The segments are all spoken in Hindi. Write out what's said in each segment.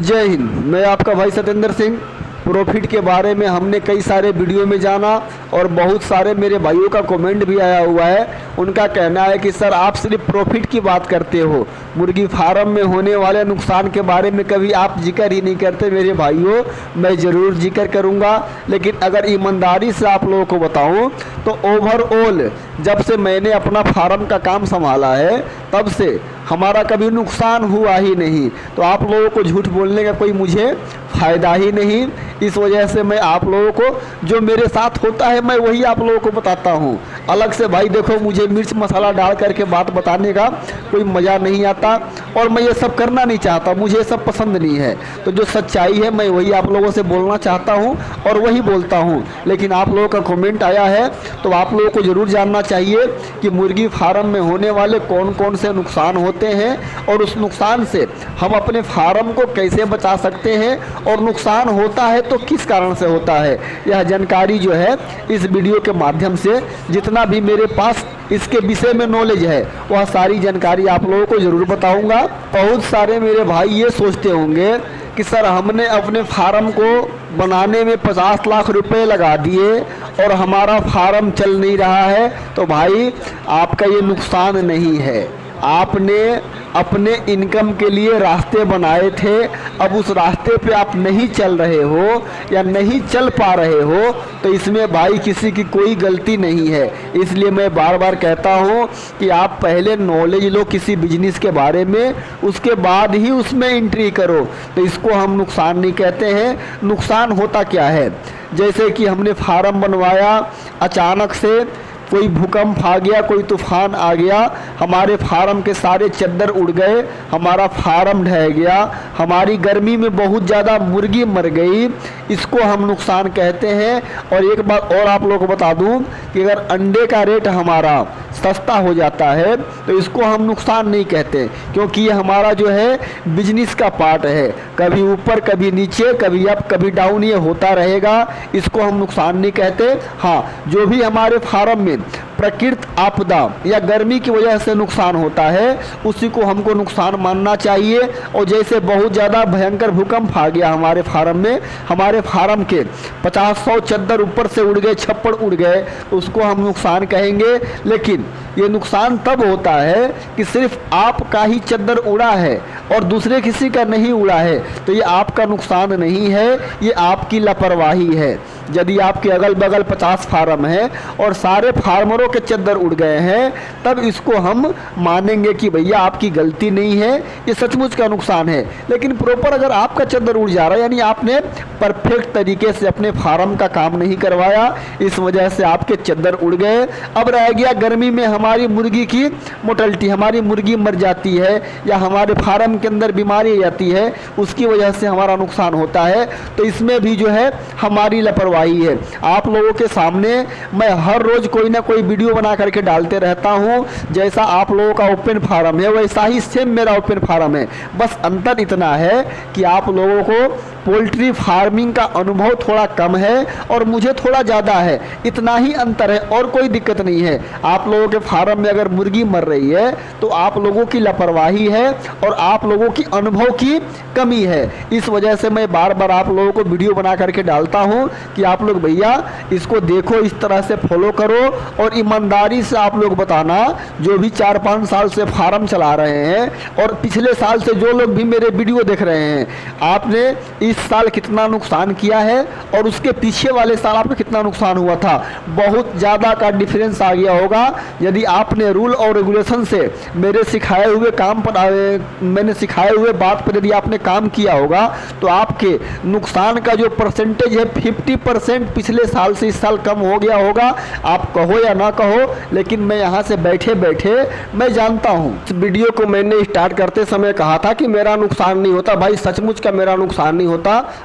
जय हिंद। मैं आपका भाई सत्येंद्र सिंह। प्रॉफिट के बारे में हमने कई सारे वीडियो में जाना और बहुत सारे मेरे भाइयों का कमेंट भी आया हुआ है। उनका कहना है कि सर आप सिर्फ प्रॉफिट की बात करते हो, मुर्गी फार्म में होने वाले नुकसान के बारे में कभी आप जिक्र ही नहीं करते। मेरे भाइयों, मैं ज़रूर जिक्र करूंगा, लेकिन अगर ईमानदारी से आप लोगों को बताऊं तो ओवरऑल जब से मैंने अपना फार्म का काम संभाला है तब से हमारा कभी नुकसान हुआ ही नहीं। तो आप लोगों को झूठ बोलने का कोई मुझे फ़ायदा ही नहीं। इस वजह से मैं आप लोगों को जो मेरे साथ होता है मैं वही आप लोगों को बताता हूँ। अलग से भाई देखो, मुझे मिर्च मसाला डाल करके बात बताने का कोई मज़ा नहीं आता और मैं ये सब करना नहीं चाहता, मुझे ये सब पसंद नहीं है। तो जो सच्चाई है मैं वही आप लोगों से बोलना चाहता हूँ और वही बोलता हूँ। लेकिन आप लोगों का कमेंट आया है तो आप लोगों को ज़रूर जानना चाहिए कि मुर्गी फार्म में होने वाले कौन कौन से नुकसान होते हैं और उस नुकसान से हम अपने फार्म को कैसे बचा सकते हैं, और नुकसान होता है तो किस कारण से होता है। यह जानकारी जो है इस वीडियो के माध्यम से जितना भी मेरे पास इसके विषय में नॉलेज है वह सारी जानकारी आप लोगों को ज़रूर बताऊंगा। बहुत सारे मेरे भाई ये सोचते होंगे कि सर हमने अपने फार्म को बनाने में 50 लाख रुपए लगा दिए और हमारा फार्म चल नहीं रहा है। तो भाई आपका ये नुकसान नहीं है, आपने अपने इनकम के लिए रास्ते बनाए थे, अब उस रास्ते पे आप नहीं चल रहे हो या नहीं चल पा रहे हो तो इसमें भाई किसी की कोई गलती नहीं है। इसलिए मैं बार बार कहता हूँ कि आप पहले नॉलेज लो किसी बिजनेस के बारे में, उसके बाद ही उसमें एंट्री करो। तो इसको हम नुकसान नहीं कहते हैं। नुकसान होता क्या है, जैसे कि हमने फार्म बनवाया, अचानक से कोई भूकंप आ गया, कोई तूफान आ गया, हमारे फार्म के सारे चद्दर उड़ गए, हमारा फार्म ढह गया, हमारी गर्मी में बहुत ज़्यादा मुर्गी मर गई, इसको हम नुकसान कहते हैं। और एक बात और आप लोगों को बता दूं कि अगर अंडे का रेट हमारा सस्ता हो जाता है तो इसको हम नुकसान नहीं कहते, क्योंकि ये हमारा जो है बिजनेस का पार्ट है। कभी ऊपर कभी नीचे, कभी अप कभी डाउन, ये होता रहेगा, इसको हम नुकसान नहीं कहते। हाँ, जो भी हमारे फार्म में प्रकृति आपदा या गर्मी की वजह से नुकसान होता है उसी को हमको नुकसान मानना चाहिए। और जैसे बहुत ज़्यादा भयंकर भूकंप आ गया हमारे फार्म में, हमारे फार्म के 50-100 चद्दर ऊपर से उड़ गए, छप्पड़ उड़ गए, उसको हम नुकसान कहेंगे। लेकिन ये नुकसान तब होता है कि सिर्फ आपका ही चद्दर उड़ा है और दूसरे किसी का नहीं उड़ा है, तो ये आपका नुकसान नहीं है, ये आपकी लापरवाही है। यदि आपके अगल बगल 50 फार्म है और सारे फार्मरों के चद्दर उड़ गए हैं तब इसको हम मानेंगे कि भैया आपकी गलती नहीं है, ये सचमुच का नुकसान है। लेकिन प्रॉपर अगर आपका चद्दर उड़ जा रहा है यानी आपने परफेक्ट तरीके से अपने फार्म का काम नहीं करवाया, इस वजह से आपके चद्दर उड़ गए। अब रह गया गर्मी में हमारी मुर्गी की मोर्टेलिटी, हमारी मुर्गी मर जाती है या हमारे फार्म के अंदर बीमारी आ जाती है, उसकी वजह से हमारा नुकसान होता है। तो इसमें भी जो है हमारी लापरवाही है। आप लोगों के सामने मैं हर रोज कोई ना कोई वीडियो बना करके डालते रहता हूं। जैसा आप लोगों का ओपन फार्म है वैसा ही सेम मेरा ओपन फार्म है, बस अंतर इतना है कि आप लोगों को पोल्ट्री फार्मिंग का अनुभव थोड़ा कम है और मुझे थोड़ा ज़्यादा है, इतना ही अंतर है और कोई दिक्कत नहीं है। आप लोगों के फार्म में अगर मुर्गी मर रही है तो आप लोगों की लापरवाही है और आप लोगों की अनुभव की कमी है। इस वजह से मैं बार बार आप लोगों को वीडियो बना करके डालता हूं कि आप लोग भैया इसको देखो, इस तरह से फॉलो करो और ईमानदारी से आप लोग बताना। जो भी 4-5 साल से फार्म चला रहे हैं और पिछले साल से जो लोग भी मेरे वीडियो देख रहे हैं, आपने इस साल कितना नुकसान किया है और उसके पीछे वाले साल आपको कितना नुकसान हुआ था, बहुत ज़्यादा का डिफरेंस आ गया होगा। यदि आपने रूल और रेगुलेशन से मेरे सिखाए हुए काम पर मैंने सिखाए हुए बात पर यदि आपने काम किया होगा तो आपके नुकसान का जो परसेंटेज है 50% पिछले साल से इस साल कम हो गया होगा। आप कहो या ना कहो, लेकिन मैं यहाँ से बैठे बैठे मैं जानता हूँ। इस वीडियो को मैंने स्टार्ट करते समय कहा था कि मेरा नुकसान नहीं होता। भाई सचमुच का मेरा नुकसान नहीं होता।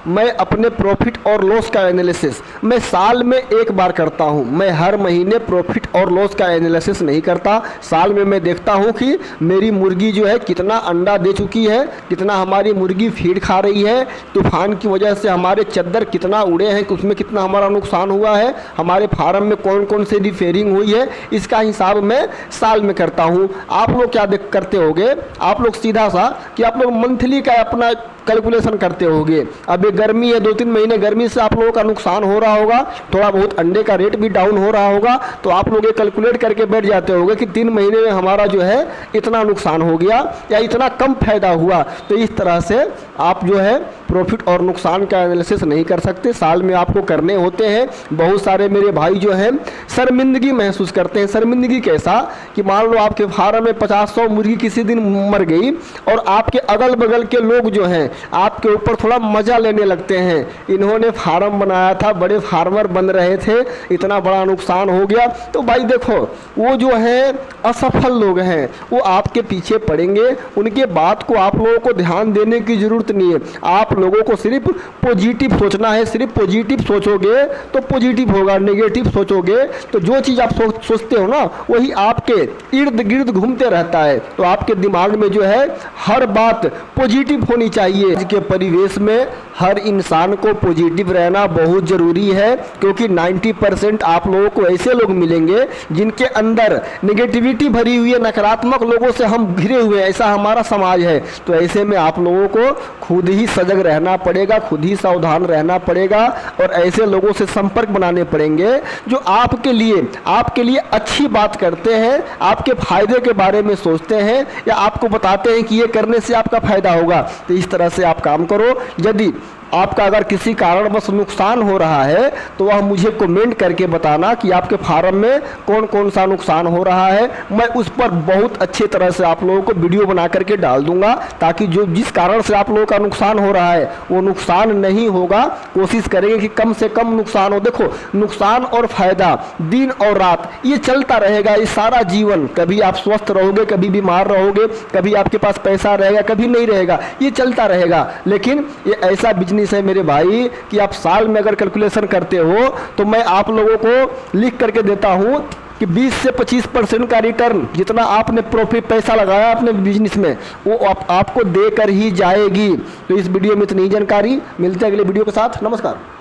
मैं अपने प्रॉफिट और लॉस का एनालिसिस मैं साल में एक बार करता हूं। मैं हर महीने प्रॉफिट और लॉस का एनालिसिस नहीं करता। साल में मैं देखता हूं कि मेरी मुर्गी जो है कितना अंडा दे चुकी है, कितना हमारी मुर्गी फीड खा रही है, तूफान की वजह से हमारे चद्दर कितना उड़े हैं, उसमें कितना हमारा नुकसान हुआ है, हमारे फार्म में कौन कौन से रिपेयरिंग हुई है, इसका हिसाब मैं साल में करता हूँ। आप लोग क्या करते होगे, आप लोग सीधा सा कि आप लोग मंथली का अपना कैलकुलेशन करते होगे। अब ये गर्मी है, 2-3 महीने गर्मी से आप लोगों का नुकसान हो रहा होगा, थोड़ा बहुत अंडे का रेट भी डाउन हो रहा होगा, तो आप लोग ये कैलकुलेट करके बैठ जाते होगे कि 3 महीने में हमारा जो है इतना नुकसान हो गया या इतना कम फायदा हुआ। तो इस तरह से आप जो है प्रॉफिट और नुकसान का एनालिसिस नहीं कर सकते, साल में आपको करने होते हैं। बहुत सारे मेरे भाई जो हैं शर्मिंदगी महसूस करते हैं। शर्मिंदगी कैसा कि मान लो आपके फार्म में 50-100 मुर्गी किसी दिन मर गई और आपके अगल बगल के लोग जो हैं आपके ऊपर थोड़ा मजा लेने लगते हैं, इन्होंने फार्म बनाया था, बड़े फार्मर बन रहे थे, इतना बड़ा नुकसान हो गया। तो भाई देखो, वो जो है असफल लोग हैं, वो आपके पीछे पड़ेंगे, उनके बात को आप लोगों को ध्यान देने की जरूरत नहीं है। आप लोगों को सिर्फ पॉजिटिव सोचना है, सिर्फ पॉजिटिव सोचोगे तो पॉजिटिव होगा, नेगेटिव सोचोगे तो जो चीज़ आप सोचते हो ना वही आपके इर्द गिर्द घूमते रहता है। तो आपके दिमाग में जो है हर बात पॉजिटिव होनी चाहिए। आज के परिवेश में हर इंसान को पॉजिटिव रहना बहुत ज़रूरी है, क्योंकि 90% आप लोगों को ऐसे लोग मिलेंगे जिनके अंदर नेगेटिविटी भरी हुई है, नकारात्मक लोगों से हम घिरे हुए हैं, ऐसा हमारा समाज है। तो ऐसे में आप लोगों को खुद ही सजग रहना पड़ेगा, खुद ही सावधान रहना पड़ेगा और ऐसे लोगों से संपर्क बनाने पड़ेंगे जो आपके लिए अच्छी बात करते हैं, आपके फायदे के बारे में सोचते हैं या आपको बताते हैं कि ये करने से आपका फायदा होगा। तो इस तरह से आप काम करो। यदि आपका अगर किसी कारणवश नुकसान हो रहा है तो वह मुझे कमेंट करके बताना कि आपके फार्म में कौन कौन सा नुकसान हो रहा है। मैं उस पर बहुत अच्छे तरह से आप लोगों को वीडियो बना करके डाल दूंगा, ताकि जो जिस कारण से आप लोगों का नुकसान हो रहा है वो नुकसान नहीं होगा। कोशिश करेंगे कि कम से कम नुकसान हो। देखो, नुकसान और फायदा दिन और रात ये चलता रहेगा, ये सारा जीवन। कभी आप स्वस्थ रहोगे, कभी बीमार रहोगे, कभी आपके पास पैसा रहेगा, कभी नहीं रहेगा, ये चलता रहेगा। लेकिन ये ऐसा बिजनेस है मेरे भाई कि आप साल में अगर कैलकुलेशन करते हो तो मैं आप लोगों को लिख करके देता हूं कि 20 से 25% का रिटर्न, जितना आपने प्रॉफिट पैसा लगाया अपने बिजनेस में, वो आपको देकर ही जाएगी। तो इस वीडियो में इतनी जानकारी, मिलते हैं अगले वीडियो के साथ। नमस्कार।